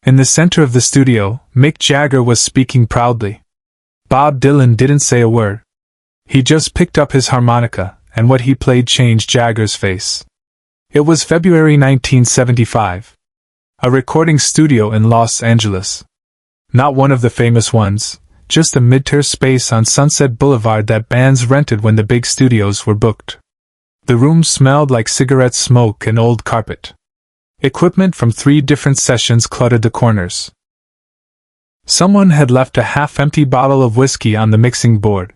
In the center of the studio, Mick Jagger was speaking proudly. Bob Dylan didn't say a word. He just picked up his harmonica, and what he played changed Jagger's face. It was February 1975. A recording studio in Los Angeles. Not one of the famous ones, just a mid-tier space on Sunset Boulevard that bands rented when the big studios were booked. The room smelled like cigarette smoke and old carpet. Equipment from 3 different sessions cluttered the corners. Someone had left a half-empty bottle of whiskey on the mixing board.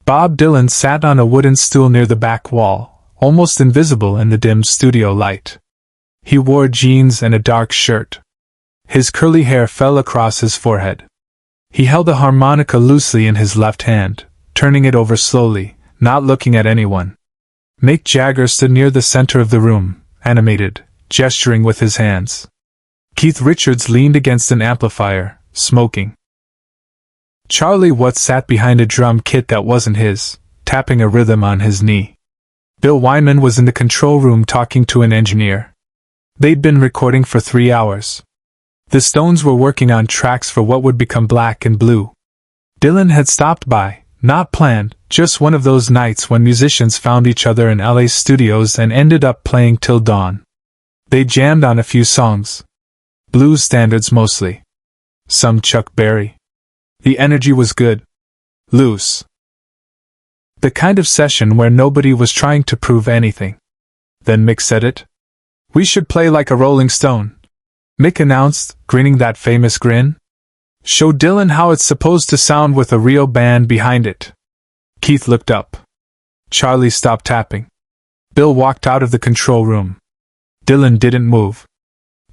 Bob Dylan sat on a wooden stool near the back wall, almost invisible in the dim studio light. He wore jeans and a dark shirt. His curly hair fell across his forehead. He held a harmonica loosely in his left hand, turning it over slowly, not looking at anyone. Mick Jagger stood near the center of the room, animated, gesturing with his hands. Keith Richards leaned against an amplifier, smoking. Charlie Watts sat behind a drum kit that wasn't his, tapping a rhythm on his knee. Bill Wyman was in the control room talking to an engineer. They'd been recording for 3 hours. The Stones were working on tracks for what would become Black and Blue. Dylan had stopped by, not planned, just one of those nights when musicians found each other in LA studios and ended up playing till dawn. They jammed on a few songs. Blues standards mostly. Some Chuck Berry. The energy was good. Loose. The kind of session where nobody was trying to prove anything. Then Mick said it. "We should play like a Rolling Stone," Mick announced, grinning that famous grin. "Show Dylan how it's supposed to sound with a real band behind it." Keith looked up. Charlie stopped tapping. Bill walked out of the control room. Dylan didn't move.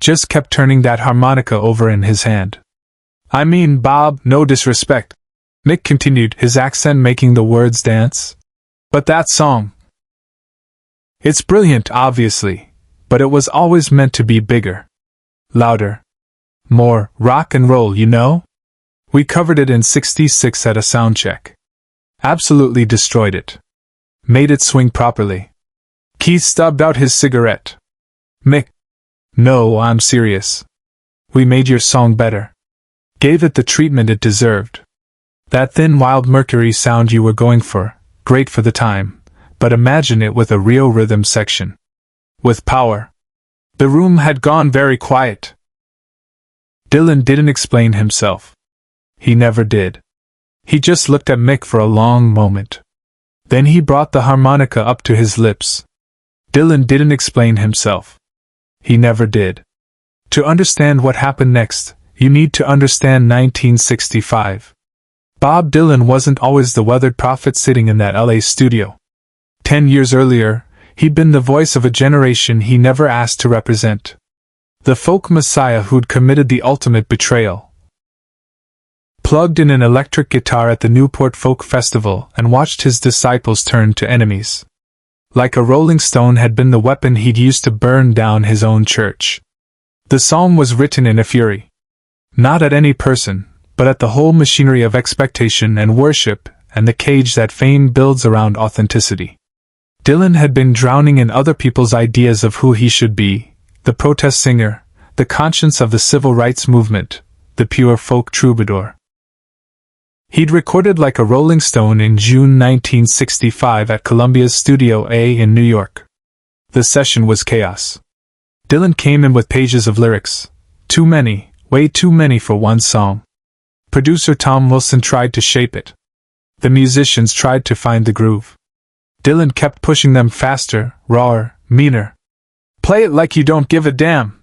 Just kept turning that harmonica over in his hand. "I mean, Bob, no disrespect," Mick continued, his accent making the words dance. "But that song. It's brilliant, obviously, but it was always meant to be bigger. Louder. More rock and roll, you know? We covered it in '66 at a soundcheck. Absolutely destroyed it. Made it swing properly." Keith stubbed out his cigarette. "Mick. No, I'm serious. We made your song better. Gave it the treatment it deserved. That thin wild Mercury sound you were going for, great for the time, but imagine it with a real rhythm section. With power." The room had gone very quiet. Dylan didn't explain himself. He never did. He just looked at Mick for a long moment. Then he brought the harmonica up to his lips. Dylan didn't explain himself. He never did. To understand what happened next, you need to understand 1965. Bob Dylan wasn't always the weathered prophet sitting in that LA studio. 10 years earlier, he'd been the voice of a generation he never asked to represent. The folk messiah who'd committed the ultimate betrayal. Plugged in an electric guitar at the Newport Folk Festival and watched his disciples turn to enemies. Like a Rolling Stone had been the weapon he'd used to burn down his own church. The psalm was written in a fury. Not at any person, but at the whole machinery of expectation and worship, and the cage that fame builds around authenticity. Dylan had been drowning in other people's ideas of who he should be, the protest singer, the conscience of the civil rights movement, the pure folk troubadour. He'd recorded like a Rolling Stone in June 1965 at Columbia's Studio A in New York. The session was chaos. Dylan came in with pages of lyrics. Too many, way too many for one song. Producer Tom Wilson tried to shape it. The musicians tried to find the groove. Dylan kept pushing them faster, rawer, meaner. "Play it like you don't give a damn,"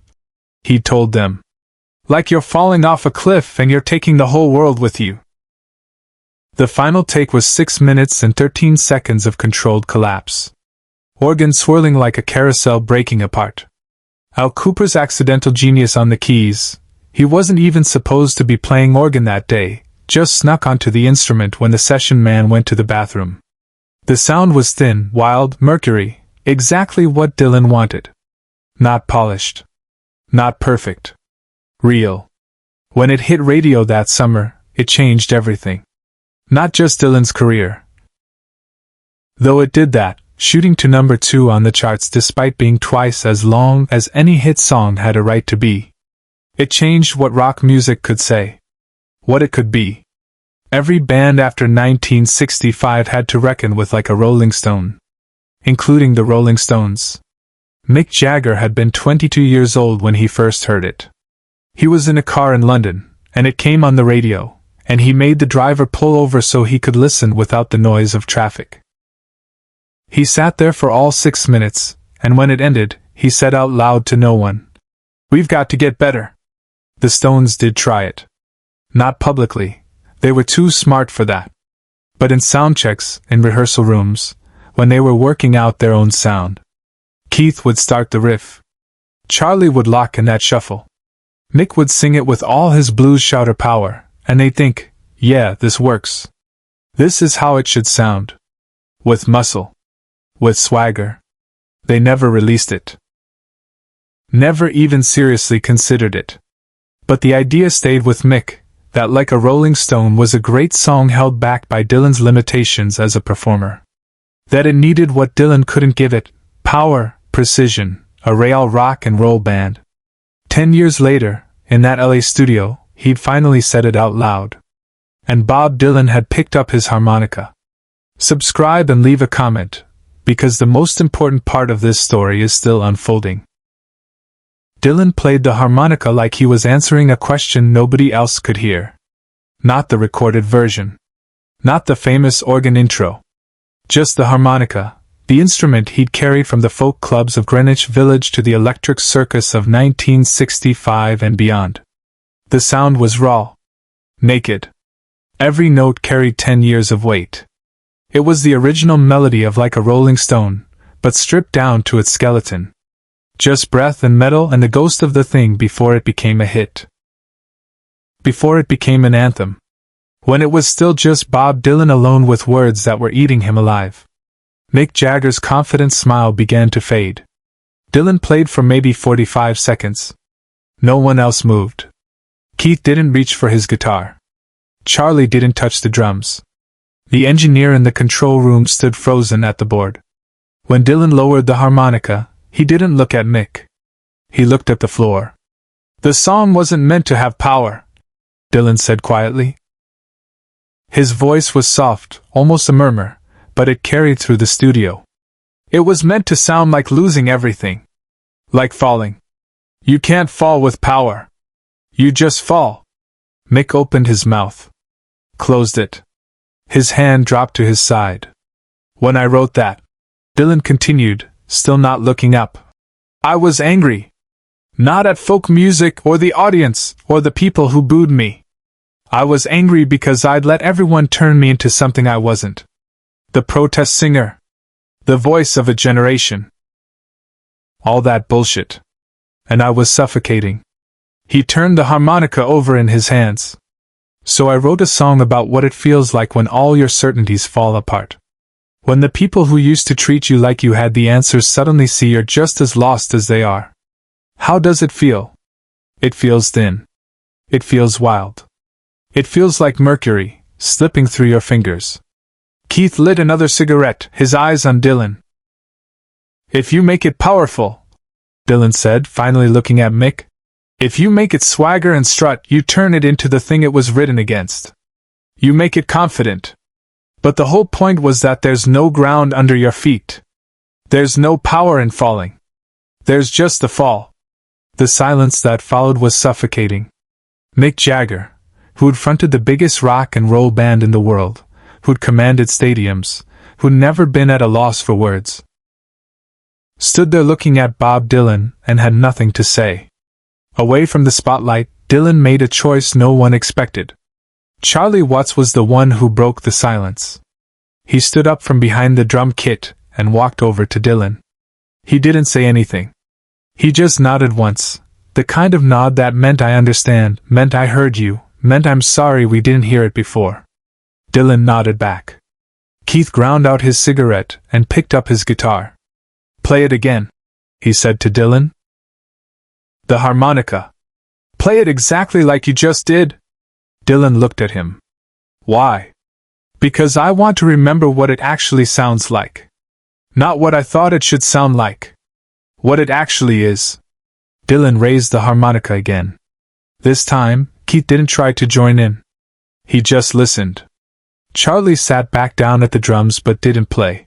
he told them. "Like you're falling off a cliff and you're taking the whole world with you." The final take was 6 minutes and 13 seconds of controlled collapse. Organ swirling like a carousel breaking apart. Al Kooper's accidental genius on the keys. He wasn't even supposed to be playing organ that day, just snuck onto the instrument when the session man went to the bathroom. The sound was thin, wild, Mercury, exactly what Dylan wanted. Not polished. Not perfect. Real. When it hit radio that summer, it changed everything. Not just Dylan's career. Though it did that, shooting to number 2 on the charts despite being twice as long as any hit song had a right to be. It changed what rock music could say. What it could be. Every band after 1965 had to reckon with like a Rolling Stone. Including the Rolling Stones. Mick Jagger had been 22 years old when he first heard it. He was in a car in London, and it came on the radio, and he made the driver pull over so he could listen without the noise of traffic. He sat there for all 6 minutes, and when it ended, he said out loud to no one, "We've got to get better." The Stones did try it. Not publicly. They were too smart for that. But in soundchecks, in rehearsal rooms, when they were working out their own sound. Keith would start the riff. Charlie would lock in that shuffle. Mick would sing it with all his blues shouter power, and they'd think, yeah, this works. This is how it should sound. With muscle. With swagger. They never released it. Never even seriously considered it. But the idea stayed with Mick, that Like a Rolling Stone was a great song held back by Dylan's limitations as a performer. That it needed what Dylan couldn't give it, power, precision, a real rock and roll band. 10 years later, in that LA studio, he'd finally said it out loud. And Bob Dylan had picked up his harmonica. Subscribe and leave a comment, because the most important part of this story is still unfolding. Dylan played the harmonica like he was answering a question nobody else could hear. Not the recorded version. Not the famous organ intro. Just the harmonica, the instrument he'd carried from the folk clubs of Greenwich Village to the electric circus of 1965 and beyond. The sound was raw. Naked. Every note carried 10 years of weight. It was the original melody of Like a Rolling Stone, but stripped down to its skeleton. Just breath and metal and the ghost of the thing before it became a hit. Before it became an anthem. When it was still just Bob Dylan alone with words that were eating him alive. Mick Jagger's confident smile began to fade. Dylan played for maybe 45 seconds. No one else moved. Keith didn't reach for his guitar. Charlie didn't touch the drums. The engineer in the control room stood frozen at the board. When Dylan lowered the harmonica, he didn't look at Mick. He looked at the floor. "The song wasn't meant to have power," Dylan said quietly. His voice was soft, almost a murmur, but it carried through the studio. "It was meant to sound like losing everything. Like falling. You can't fall with power. You just fall." Mick opened his mouth. Closed it. His hand dropped to his side. "When I wrote that," Dylan continued, still not looking up, "I was angry. Not at folk music or the audience or the people who booed me. I was angry because I'd let everyone turn me into something I wasn't. The protest singer. The voice of a generation. All that bullshit. And I was suffocating." He turned the harmonica over in his hands. "So I wrote a song about what it feels like when all your certainties fall apart. When the people who used to treat you like you had the answers suddenly see you're just as lost as they are. How does it feel? It feels thin. It feels wild. It feels like mercury, slipping through your fingers." Keith lit another cigarette, his eyes on Dylan. "If you make it powerful," Dylan said, finally looking at Mick. "If you make it swagger and strut, you turn it into the thing it was written against. You make it confident. But the whole point was that there's no ground under your feet. There's no power in falling. There's just the fall." The silence that followed was suffocating. Mick Jagger, who'd fronted the biggest rock and roll band in the world, who'd commanded stadiums, who'd never been at a loss for words, stood there looking at Bob Dylan and had nothing to say. Away from the spotlight, Dylan made a choice no one expected. Charlie Watts was the one who broke the silence. He stood up from behind the drum kit and walked over to Dylan. He didn't say anything. He just nodded once, the kind of nod that meant "I understand," meant "I heard you," meant "I'm sorry we didn't hear it before." Dylan nodded back. Keith ground out his cigarette and picked up his guitar. "Play it again," he said to Dylan. "The harmonica. Play it exactly like you just did." Dylan looked at him. "Why?" "Because I want to remember what it actually sounds like. Not what I thought it should sound like. What it actually is." Dylan raised the harmonica again. This time, Keith didn't try to join in. He just listened. Charlie sat back down at the drums but didn't play.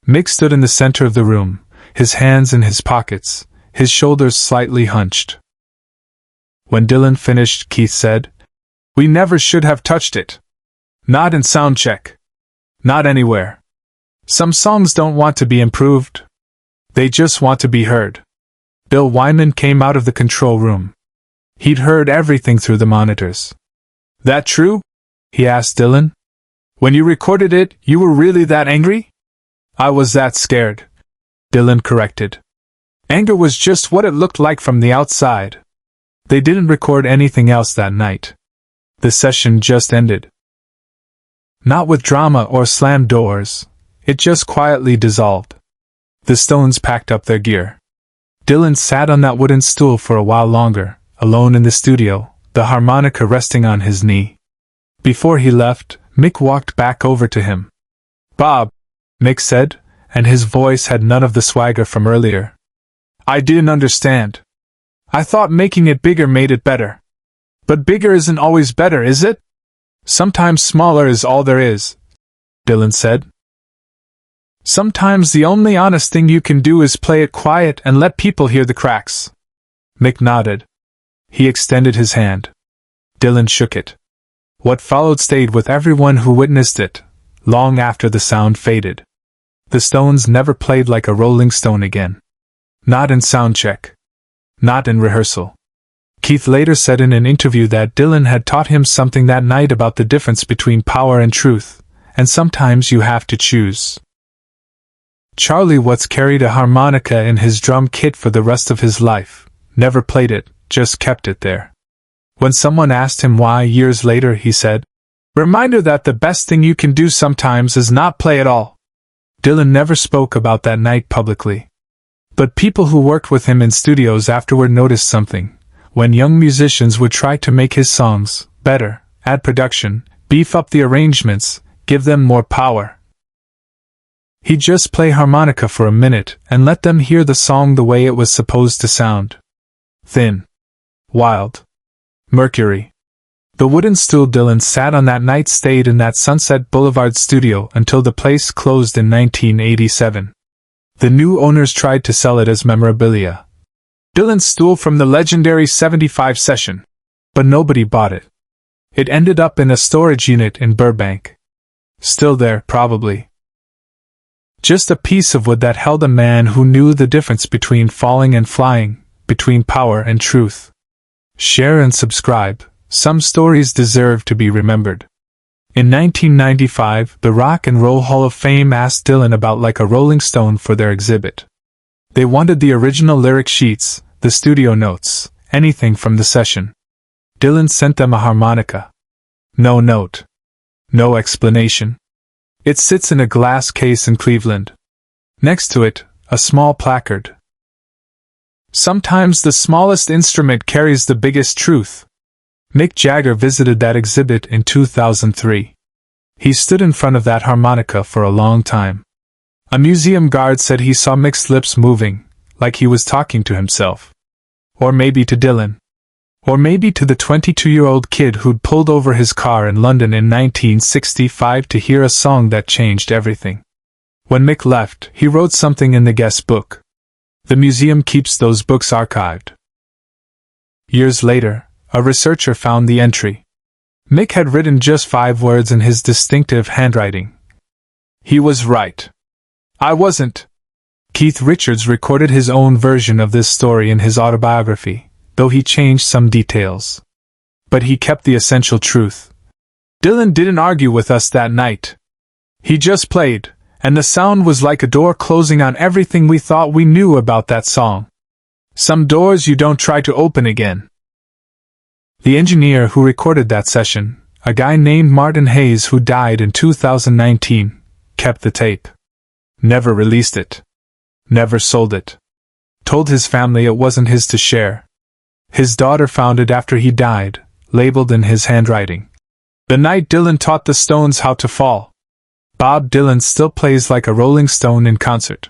Mick stood in the center of the room, his hands in his pockets, his shoulders slightly hunched. When Dylan finished, Keith said, "We never should have touched it. Not in soundcheck. Not anywhere. Some songs don't want to be improved. They just want to be heard." Bill Wyman came out of the control room. He'd heard everything through the monitors. "That true?" he asked Dylan. "When you recorded it, you were really that angry?" "I was that scared," Dylan corrected. "Anger was just what it looked like from the outside." They didn't record anything else that night. The session just ended. Not with drama or slammed doors, it just quietly dissolved. The Stones packed up their gear. Dylan sat on that wooden stool for a while longer, alone in the studio, the harmonica resting on his knee. Before he left, Mick walked back over to him. "Bob," Mick said, and his voice had none of the swagger from earlier. "I didn't understand. I thought making it bigger made it better. But bigger isn't always better, is it? Sometimes smaller is all there is," Dylan said. "Sometimes the only honest thing you can do is play it quiet and let people hear the cracks." Mick nodded. He extended his hand. Dylan shook it. What followed stayed with everyone who witnessed it, long after the sound faded. The Stones never played like a Rolling Stone again. Not in soundcheck. Not in rehearsal. Keith later said in an interview that Dylan had taught him something that night about the difference between power and truth, and sometimes you have to choose. Charlie Watts carried a harmonica in his drum kit for the rest of his life, never played it, just kept it there. When someone asked him why years later, he said, "Reminder that the best thing you can do sometimes is not play at all." Dylan never spoke about that night publicly. But people who worked with him in studios afterward noticed something. When young musicians would try to make his songs better, add production, beef up the arrangements, give them more power, he'd just play harmonica for a minute and let them hear the song the way it was supposed to sound. Thin. Wild. Mercury. The wooden stool Dylan sat on that night stayed in that Sunset Boulevard studio until the place closed in 1987. The new owners tried to sell it as memorabilia. Dylan's stool from the legendary 75 session. But nobody bought it. It ended up in a storage unit in Burbank. Still there, probably. Just a piece of wood that held a man who knew the difference between falling and flying, between power and truth. Share and subscribe. Some stories deserve to be remembered. In 1995, the Rock and Roll Hall of Fame asked Dylan about Like a Rolling Stone for their exhibit. They wanted the original lyric sheets, the studio notes, anything from the session. Dylan sent them a harmonica. No note. No explanation. It sits in a glass case in Cleveland. Next to it, a small placard. Sometimes the smallest instrument carries the biggest truth. Mick Jagger visited that exhibit in 2003. He stood in front of that harmonica for a long time. A museum guard said he saw Mick's lips moving, like he was talking to himself. Or maybe to Dylan. Or maybe to the 22-year-old kid who'd pulled over his car in London in 1965 to hear a song that changed everything. When Mick left, he wrote something in the guest book. The museum keeps those books archived. Years later, a researcher found the entry. Mick had written just 5 words in his distinctive handwriting. He was right. I wasn't. Keith Richards recorded his own version of this story in his autobiography, though he changed some details. But he kept the essential truth. Dylan didn't argue with us that night. He just played, and the sound was like a door closing on everything we thought we knew about that song. Some doors you don't try to open again. The engineer who recorded that session, a guy named Martin Hayes who died in 2019, kept the tape. Never released it. Never sold it. Told his family it wasn't his to share. His daughter found it after he died, labeled in his handwriting. The night Dylan taught the Stones how to fall. Bob Dylan still plays like a Rolling Stone in concert.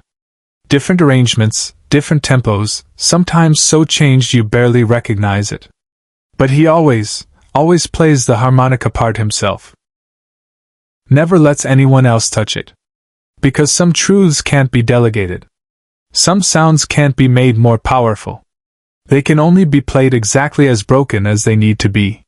Different arrangements, different tempos, sometimes so changed you barely recognize it. But he always plays the harmonica part himself. Never lets anyone else touch it. Because some truths can't be delegated. Some sounds can't be made more powerful. They can only be played exactly as broken as they need to be.